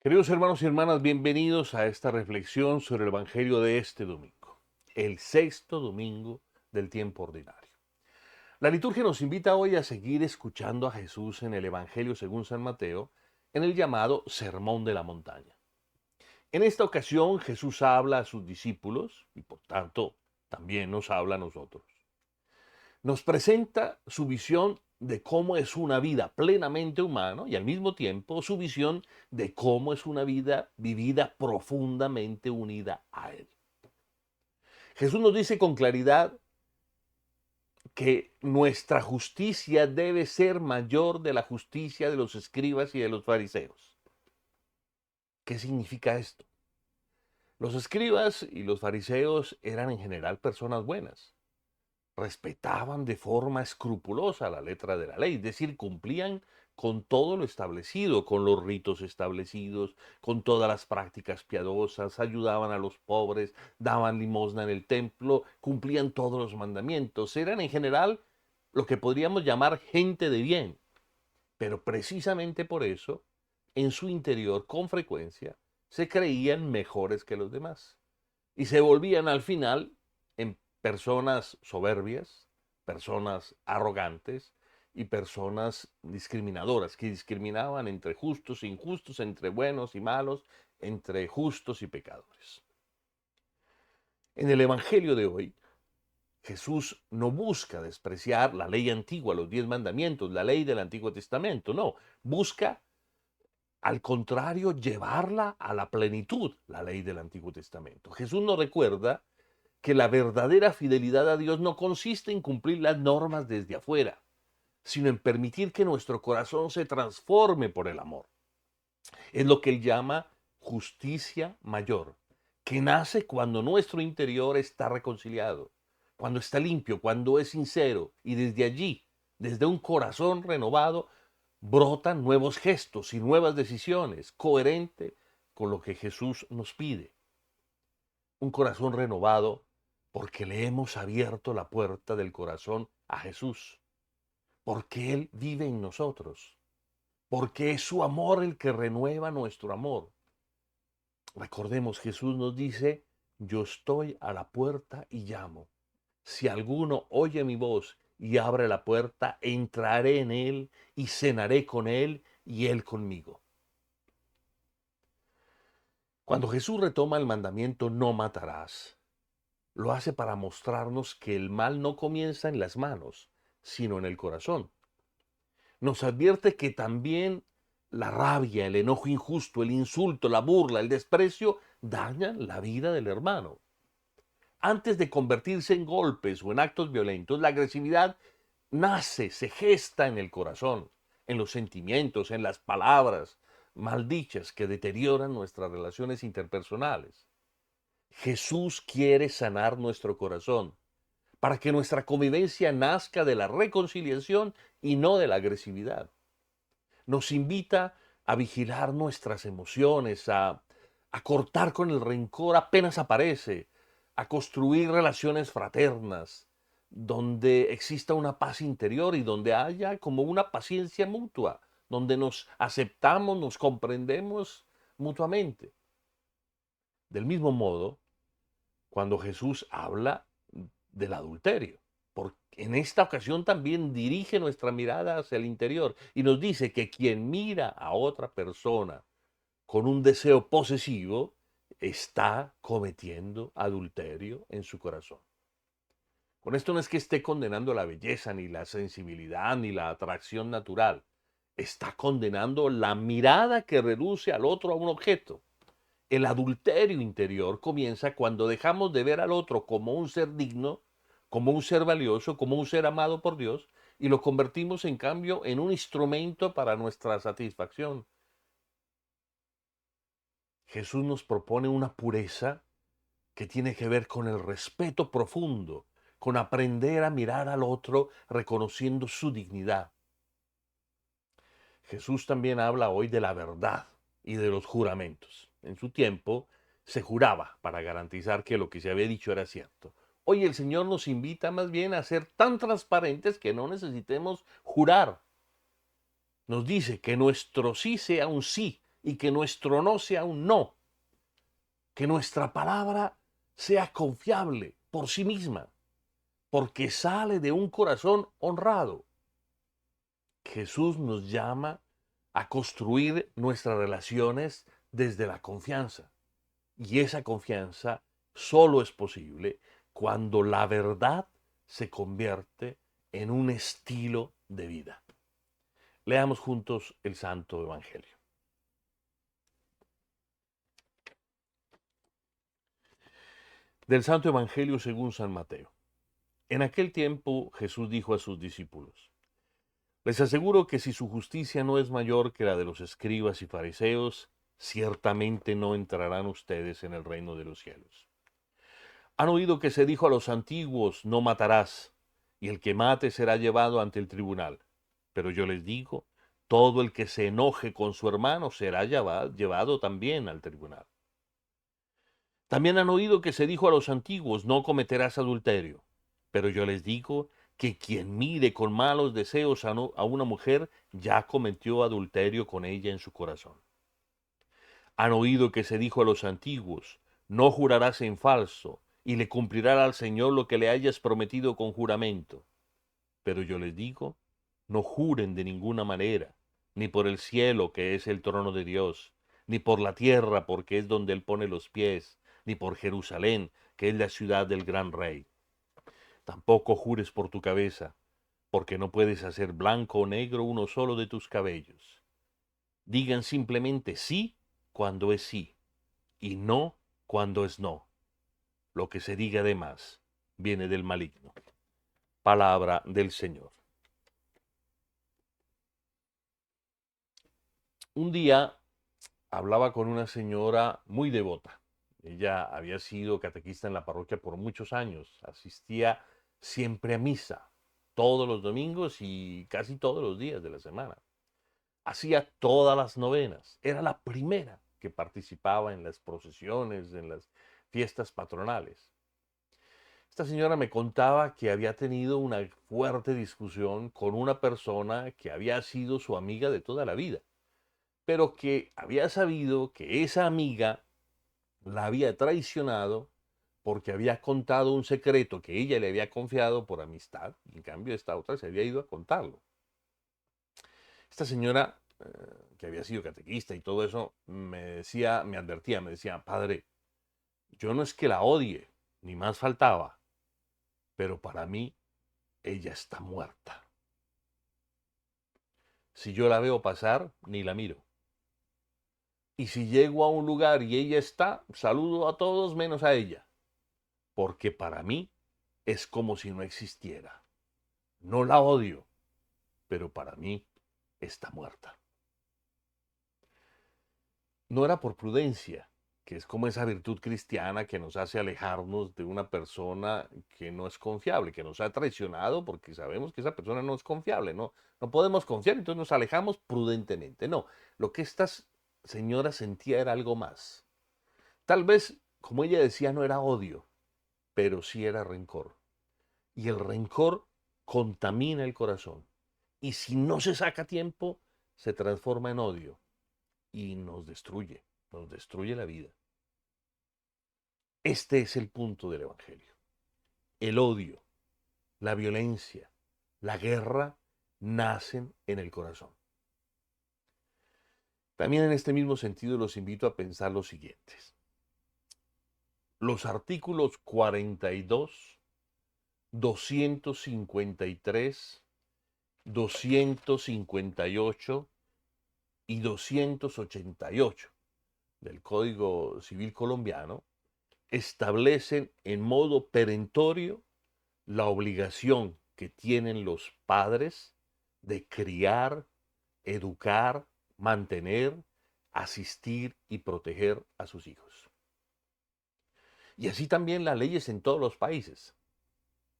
Queridos hermanos y hermanas, bienvenidos a esta reflexión sobre el Evangelio de este domingo, el sexto domingo del tiempo ordinario. La liturgia nos invita hoy a seguir escuchando a Jesús en el Evangelio según San Mateo, en el llamado Sermón de la Montaña. En esta ocasión Jesús habla a sus discípulos y por tanto también nos habla a nosotros. Nos presenta su visión de cómo es una vida plenamente humana y al mismo tiempo su visión de cómo es una vida vivida profundamente unida a Él. Jesús nos dice con claridad que nuestra justicia debe ser mayor de la justicia de los escribas y de los fariseos. ¿Qué significa esto? Los escribas y los fariseos eran en general personas buenas. Respetaban de forma escrupulosa la letra de la ley, es decir, cumplían con todo lo establecido, con los ritos establecidos, con todas las prácticas piadosas, ayudaban a los pobres, daban limosna en el templo, cumplían todos los mandamientos. Eran en general lo que podríamos llamar gente de bien, pero precisamente por eso, en su interior, con frecuencia, se creían mejores que los demás y se volvían al final en personas soberbias, personas arrogantes y personas discriminadoras, que discriminaban entre justos e injustos, entre buenos y malos, entre justos y pecadores. En el Evangelio de hoy, Jesús no busca despreciar la ley antigua, los 10 mandamientos, la ley del Antiguo Testamento, no, busca al contrario llevarla a la plenitud, la ley del Antiguo Testamento. Jesús nos recuerda que la verdadera fidelidad a Dios no consiste en cumplir las normas desde afuera, sino en permitir que nuestro corazón se transforme por el amor. Es lo que él llama justicia mayor, que nace cuando nuestro interior está reconciliado, cuando está limpio, cuando es sincero, y desde allí, desde un corazón renovado, brotan nuevos gestos y nuevas decisiones, coherente con lo que Jesús nos pide. Un corazón renovado porque le hemos abierto la puerta del corazón a Jesús, porque Él vive en nosotros, porque es su amor el que renueva nuestro amor. Recordemos, Jesús nos dice, yo estoy a la puerta y llamo. Si alguno oye mi voz y abre la puerta, entraré en Él y cenaré con Él y Él conmigo. Cuando Jesús retoma el mandamiento no matarás, lo hace para mostrarnos que el mal no comienza en las manos, sino en el corazón. Nos advierte que también la rabia, el enojo injusto, el insulto, la burla, el desprecio dañan la vida del hermano. Antes de convertirse en golpes o en actos violentos, la agresividad nace, se gesta en el corazón, en los sentimientos, en las palabras maldichas que deterioran nuestras relaciones interpersonales. Jesús quiere sanar nuestro corazón para que nuestra convivencia nazca de la reconciliación y no de la agresividad. Nos invita a vigilar nuestras emociones, a cortar con el rencor apenas aparece, a construir relaciones fraternas, donde exista una paz interior y donde haya como una paciencia mutua, donde nos aceptamos, nos comprendemos mutuamente. Del mismo modo, cuando Jesús habla del adulterio, porque en esta ocasión también dirige nuestra mirada hacia el interior y nos dice que quien mira a otra persona con un deseo posesivo está cometiendo adulterio en su corazón. Con esto no es que esté condenando la belleza, ni la sensibilidad, ni la atracción natural. Está condenando la mirada que reduce al otro a un objeto. El adulterio interior comienza cuando dejamos de ver al otro como un ser digno, como un ser valioso, como un ser amado por Dios, y lo convertimos en cambio en un instrumento para nuestra satisfacción. Jesús nos propone una pureza que tiene que ver con el respeto profundo, con aprender a mirar al otro reconociendo su dignidad. Jesús también habla hoy de la verdad y de los juramentos. En su tiempo se juraba para garantizar que lo que se había dicho era cierto. Hoy el Señor nos invita más bien a ser tan transparentes que no necesitemos jurar. Nos dice que nuestro sí sea un sí y que nuestro no sea un no, que nuestra palabra sea confiable por sí misma, porque sale de un corazón honrado. Jesús nos llama a construir nuestras relaciones desde la confianza. Y esa confianza solo es posible cuando la verdad se convierte en un estilo de vida. Leamos juntos el Santo Evangelio. Del Santo Evangelio según San Mateo. En aquel tiempo Jesús dijo a sus discípulos: les aseguro que si su justicia no es mayor que la de los escribas y fariseos, ciertamente no entrarán ustedes en el reino de los cielos. Han oído que se dijo a los antiguos: no matarás, y el que mate será llevado ante el tribunal. Pero yo les digo, todo el que se enoje con su hermano será llevado también al tribunal. También han oído que se dijo a los antiguos: no cometerás adulterio. Pero yo les digo que quien mire con malos deseos a una mujer ya cometió adulterio con ella en su corazón. Han oído que se dijo a los antiguos: no jurarás en falso, y le cumplirás al Señor lo que le hayas prometido con juramento. Pero yo les digo, no juren de ninguna manera, ni por el cielo, que es el trono de Dios, ni por la tierra, porque es donde Él pone los pies, ni por Jerusalén, que es la ciudad del gran rey. Tampoco jures por tu cabeza, porque no puedes hacer blanco o negro uno solo de tus cabellos. Digan simplemente sí cuando es sí, y no cuando es no. Lo que se diga de más viene del maligno. Palabra del Señor. Un día hablaba con una señora muy devota. Ella había sido catequista en la parroquia por muchos años. Asistía siempre a misa, todos los domingos y casi todos los días de la semana. Hacía todas las novenas. Era la primera que participaba en las procesiones, en las fiestas patronales. Esta señora me contaba que había tenido una fuerte discusión con una persona que había sido su amiga de toda la vida, pero que había sabido que esa amiga la había traicionado porque había contado un secreto que ella le había confiado por amistad, y en cambio esta otra se había ido a contarlo. Esta señora, que había sido catequista y todo eso, me decía, me advertía, me decía: padre, yo no es que la odie, ni más faltaba, pero para mí ella está muerta. Si yo la veo pasar, ni la miro. Y si llego a un lugar y ella está, saludo a todos menos a ella, porque para mí es como si no existiera. No la odio, pero para mí está muerta. No era por prudencia, que es como esa virtud cristiana que nos hace alejarnos de una persona que no es confiable, que nos ha traicionado porque sabemos que esa persona no es confiable, no podemos confiar, entonces nos alejamos prudentemente. No, lo que esta señora sentía era algo más. Tal vez, como ella decía, no era odio, pero sí era rencor. Y el rencor contamina el corazón. Y si no se saca a tiempo, se transforma en odio y nos destruye la vida. Este es el punto del Evangelio. El odio, la violencia, la guerra nacen en el corazón. También en este mismo sentido los invito a pensar los siguientes. Los artículos 42, 253, 258 y 288 del Código Civil colombiano establecen en modo perentorio la obligación que tienen los padres de criar, educar, mantener, asistir y proteger a sus hijos. Y así también las leyes en todos los países.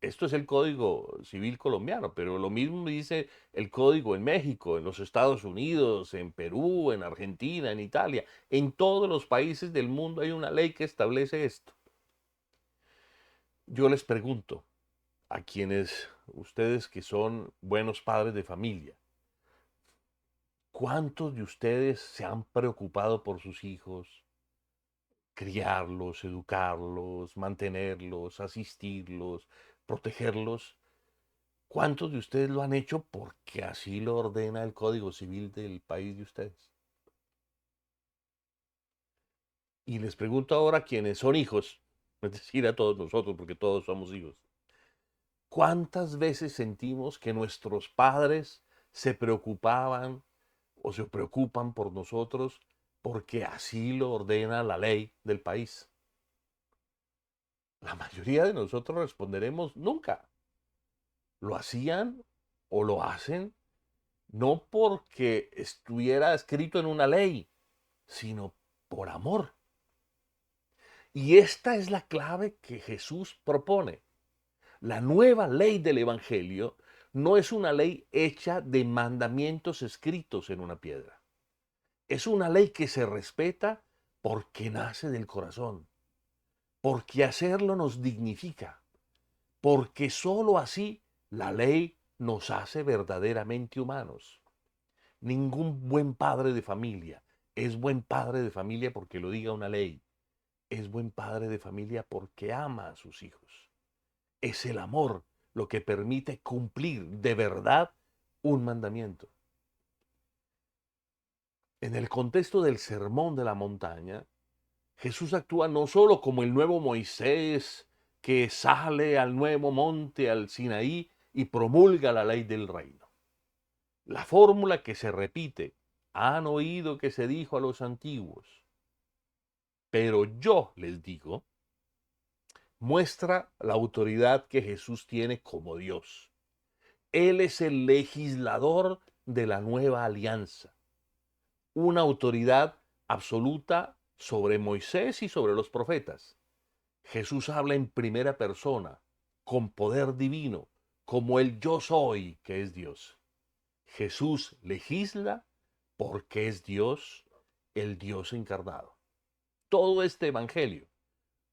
Esto es el Código Civil colombiano, pero lo mismo dice el Código en México, en los Estados Unidos, en Perú, en Argentina, en Italia. En todos los países del mundo hay una ley que establece esto. Yo les pregunto a quienes ustedes que son buenos padres de familia, ¿Cuántos de ustedes se han preocupado por sus hijos? Criarlos, educarlos, mantenerlos, asistirlos, protegerlos. ¿Cuántos de ustedes lo han hecho porque así lo ordena el Código Civil del país de ustedes? Y les pregunto ahora a quienes son hijos, es decir, a todos nosotros, porque todos somos hijos. ¿Cuántas veces sentimos que nuestros padres se preocupaban o se preocupan por nosotros porque así lo ordena la ley del país? La mayoría de nosotros responderemos nunca. Lo hacían o lo hacen no porque estuviera escrito en una ley, sino por amor. Y esta es la clave que Jesús propone. La nueva ley del Evangelio no es una ley hecha de mandamientos escritos en una piedra. Es una ley que se respeta porque nace del corazón, porque hacerlo nos dignifica, porque sólo así la ley nos hace verdaderamente humanos. Ningún buen padre de familia es buen padre de familia porque lo diga una ley. Es buen padre de familia porque ama a sus hijos. Es el amor lo que permite cumplir de verdad un mandamiento. En el contexto del Sermón de la Montaña, Jesús actúa no solo como el nuevo Moisés que sale al nuevo monte, al Sinaí, y promulga la ley del reino. La fórmula que se repite, han oído que se dijo a los antiguos, pero yo les digo, muestra la autoridad que Jesús tiene como Dios. Él es el legislador de la nueva alianza, una autoridad absoluta sobre Moisés y sobre los profetas. Jesús habla en primera persona, con poder divino, como el yo soy, que es Dios. Jesús legisla porque es Dios, el Dios encarnado. Todo este evangelio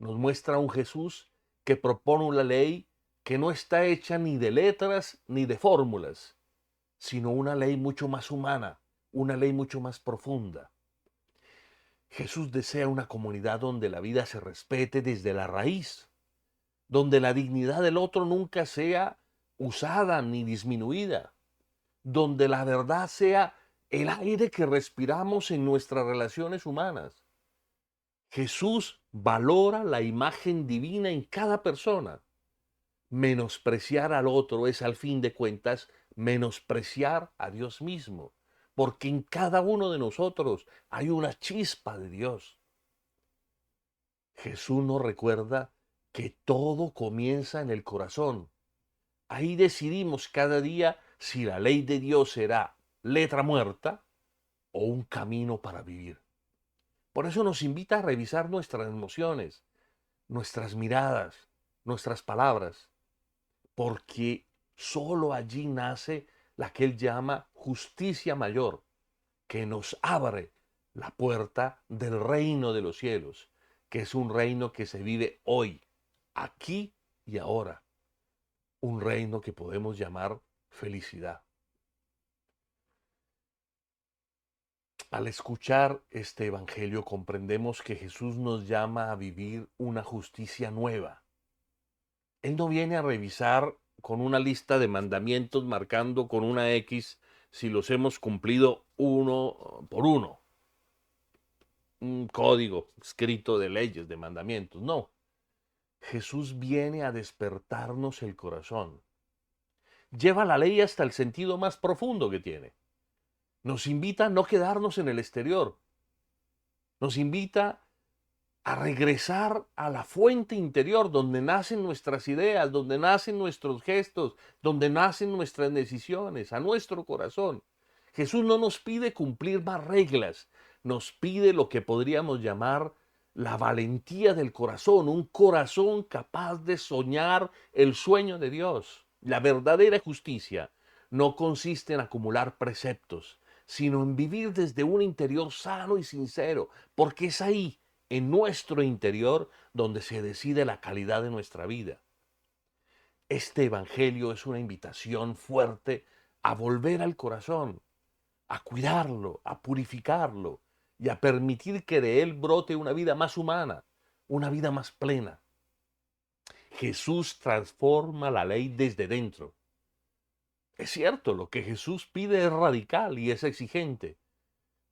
nos muestra un Jesús que propone una ley que no está hecha ni de letras ni de fórmulas, sino una ley mucho más humana, una ley mucho más profunda. Jesús desea una comunidad donde la vida se respete desde la raíz, donde la dignidad del otro nunca sea usada ni disminuida, donde la verdad sea el aire que respiramos en nuestras relaciones humanas. Jesús valora la imagen divina en cada persona. Menospreciar al otro es, al fin de cuentas, menospreciar a Dios mismo, porque en cada uno de nosotros hay una chispa de Dios. Jesús nos recuerda que todo comienza en el corazón. Ahí decidimos cada día si la ley de Dios será letra muerta o un camino para vivir. Por eso nos invita a revisar nuestras emociones, nuestras miradas, nuestras palabras, porque sólo allí nace la que él llama justicia mayor, que nos abre la puerta del reino de los cielos, que es un reino que se vive hoy, aquí y ahora, un reino que podemos llamar felicidad. Al escuchar este evangelio comprendemos que Jesús nos llama a vivir una justicia nueva. Él no viene a revisar con una lista de mandamientos marcando con una X si los hemos cumplido uno por uno. Un código escrito de leyes, de mandamientos. No. Jesús viene a despertarnos el corazón. Lleva la ley hasta el sentido más profundo que tiene. Nos invita a no quedarnos en el exterior. Nos invita a regresar a la fuente interior donde nacen nuestras ideas, donde nacen nuestros gestos, donde nacen nuestras decisiones, a nuestro corazón. Jesús no nos pide cumplir más reglas, nos pide lo que podríamos llamar la valentía del corazón, un corazón capaz de soñar el sueño de Dios. La verdadera justicia no consiste en acumular preceptos, sino en vivir desde un interior sano y sincero, porque es ahí, en nuestro interior, donde se decide la calidad de nuestra vida. Este evangelio es una invitación fuerte a volver al corazón, a cuidarlo, a purificarlo y a permitir que de él brote una vida más humana, una vida más plena. Jesús transforma la ley desde dentro. Es cierto, lo que Jesús pide es radical y es exigente,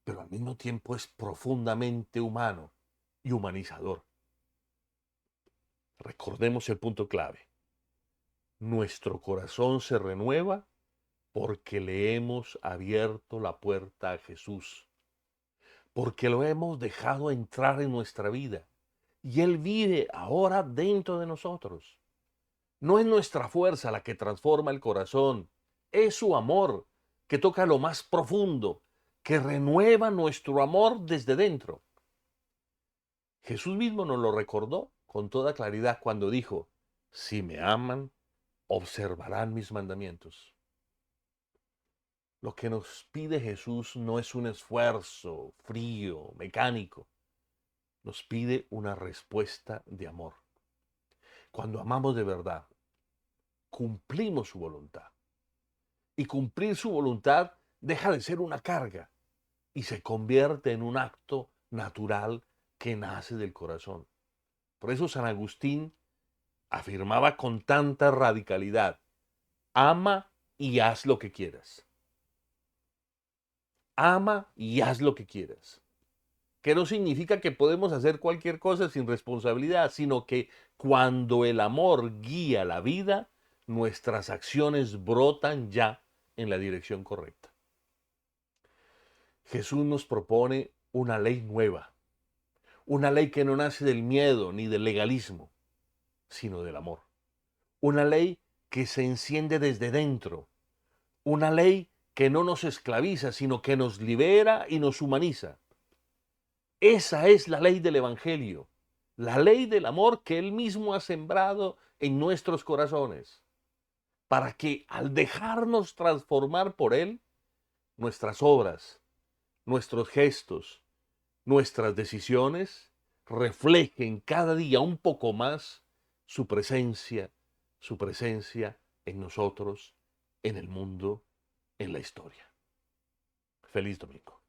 pero al mismo tiempo es profundamente humano y humanizador. Recordemos el punto clave. Nuestro corazón se renueva porque le hemos abierto la puerta a Jesús, porque lo hemos dejado entrar en nuestra vida y Él vive ahora dentro de nosotros. No es nuestra fuerza la que transforma el corazón, es su amor que toca lo más profundo, que renueva nuestro amor desde dentro. Jesús mismo nos lo recordó con toda claridad cuando dijo, si me aman, observarán mis mandamientos. Lo que nos pide Jesús no es un esfuerzo frío, mecánico. Nos pide una respuesta de amor. Cuando amamos de verdad, cumplimos su voluntad. Y cumplir su voluntad deja de ser una carga y se convierte en un acto natural que nace del corazón. Por eso San Agustín afirmaba con tanta radicalidad, ama y haz lo que quieras. Ama y haz lo que quieras. Que no significa que podemos hacer cualquier cosa sin responsabilidad, sino que cuando el amor guía la vida, nuestras acciones brotan ya en la dirección correcta. Jesús nos propone una ley nueva, una ley que no nace del miedo ni del legalismo, sino del amor. Una ley que se enciende desde dentro, una ley que no nos esclaviza, sino que nos libera y nos humaniza. Esa es la ley del Evangelio, la ley del amor que Él mismo ha sembrado en nuestros corazones, para que al dejarnos transformar por Él, nuestras obras, nuestros gestos, nuestras decisiones reflejen cada día un poco más su presencia en nosotros, en el mundo, en la historia. Feliz domingo.